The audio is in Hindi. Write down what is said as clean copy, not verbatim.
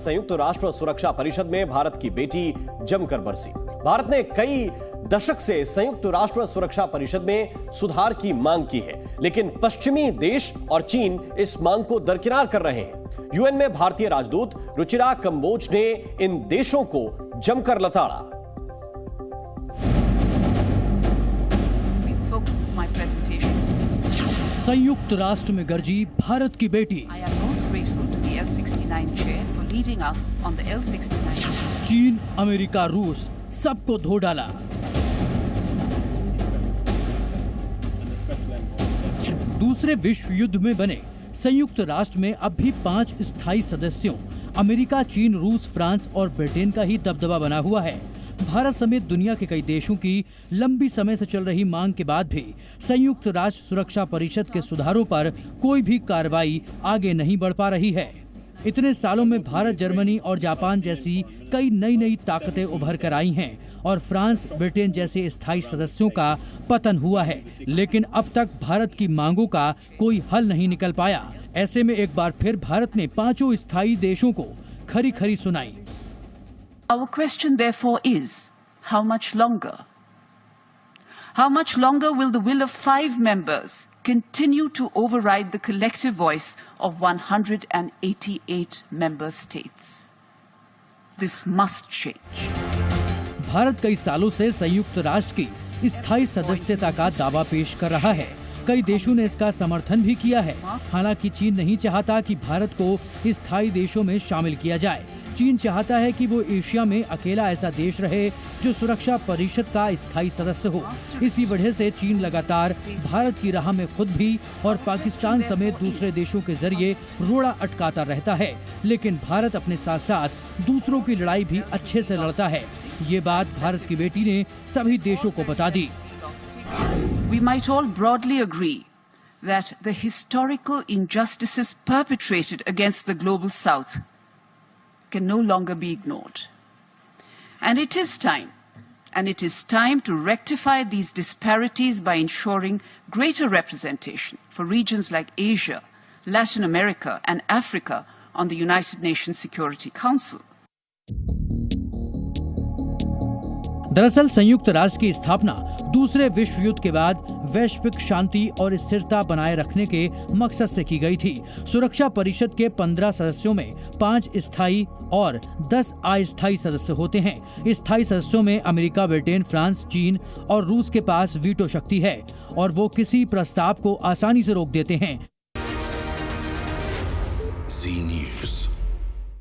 संयुक्त राष्ट्र सुरक्षा परिषद में भारत की बेटी जमकर बरसी। भारत ने कई दशक से संयुक्त राष्ट्र सुरक्षा परिषद में सुधार की मांग की है, लेकिन पश्चिमी देश और चीन इस मांग को दरकिनार कर रहे हैं। यूएन में भारतीय राजदूत रुचिरा कंबोज ने इन देशों को जमकर लताड़ा। संयुक्त राष्ट्र में गरजी भारत की बेटी। चीन, अमेरिका, रूस सबको धो डाला। दूसरे विश्व युद्ध में बने संयुक्त राष्ट्र में अब भी 5 स्थायी सदस्यों अमेरिका, चीन, रूस, फ्रांस और ब्रिटेन का ही दबदबा बना हुआ है। भारत समेत दुनिया के कई देशों की लंबी समय से चल रही मांग के बाद भी संयुक्त राष्ट्र सुरक्षा परिषद के सुधारों पर कोई भी कार्रवाई आगे नहीं बढ़ पा रही है। इतने सालों में भारत, जर्मनी और जापान जैसी कई नई ताकतें उभर कर आई हैं और फ्रांस, ब्रिटेन जैसे स्थायी सदस्यों का पतन हुआ है, लेकिन अब तक भारत की मांगों का कोई हल नहीं निकल पाया। ऐसे में एक बार फिर भारत ने 5 स्थायी देशों को खरी सुनाई। Our question therefore is, how much longer? How much longer will the will of 5 members continue to override the collective voice of 188 member states? This must change. Bharat कई सालों से संयुक्त राष्ट्र की स्थायी सदस्यता का दावा पेश कर रहा है। कई देशों ने इसका समर्थन भी किया है। हालांकि चीन नहीं चाहता कि भारत को स्थायी देशों में शामिल किया जाए। चीन चाहता है कि वो एशिया में अकेला ऐसा देश रहे जो सुरक्षा परिषद का स्थायी सदस्य हो। इसी वजह से चीन लगातार भारत की राह में खुद भी और पाकिस्तान समेत दूसरे देशों के जरिए रोड़ा अटकाता रहता है, लेकिन भारत अपने साथ साथ दूसरों की लड़ाई भी अच्छे से लड़ता है। ये बात भारत की बेटी ने सभी देशों को बता दी। We might all broadly agree that the historical injustices perpetrated against the global south can no longer be ignored. And it is time to rectify these disparities by ensuring greater representation for regions like Asia, Latin America and Africa on the United Nations Security Council. दरअसल संयुक्त राष्ट्र की स्थापना दूसरे विश्व युद्ध के बाद वैश्विक शांति और स्थिरता बनाए रखने के मकसद से की गई थी। सुरक्षा परिषद के 15 सदस्यों में 5 स्थायी और 10 अस्थायी सदस्य होते हैं। स्थायी सदस्यों में अमेरिका, ब्रिटेन, फ्रांस, चीन और रूस के पास वीटो शक्ति है और वो किसी प्रस्ताव को आसानी से रोक देते हैं। Z News।